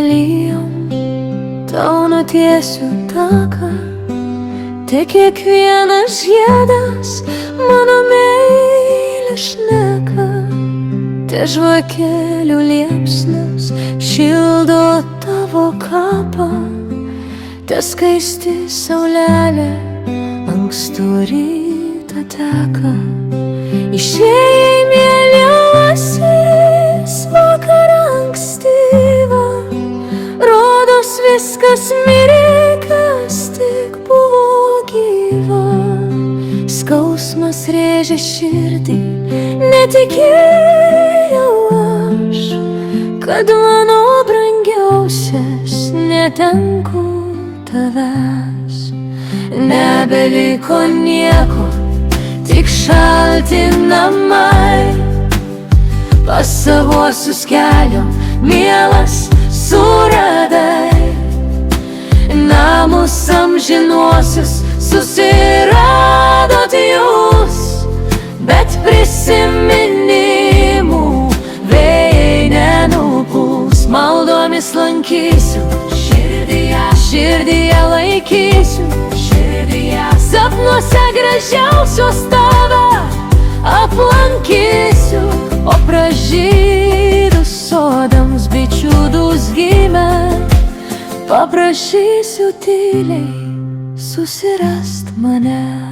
lelijom tau nutiesiu taką, te kiekvienas žiedas mano meilė šneka, te žvakelių liepsnas šildo tavo kapą, te skaisti saulelė ankstų rytą teka. Išėjai mieliausias vakarą ankstyvą, rodos viskas mirė, kas tik buvo gyva. Skausmas rėžė širdį, netikėjau aš, kad mano brangiausias netenku tavęs. Nebeliko nieko, tik šalti namai, pas savuosius kelio mielas suradai. Namus amžinuosius susiradot jūs, bet prisiminimų vėjai nenupūs. Maldomis lankysiu, širdyje laikysiu, sapnuose gražiausios tave aplankysiu, o pražydus sodams bičių dūzgime paprašysiu tyliai susirast mane.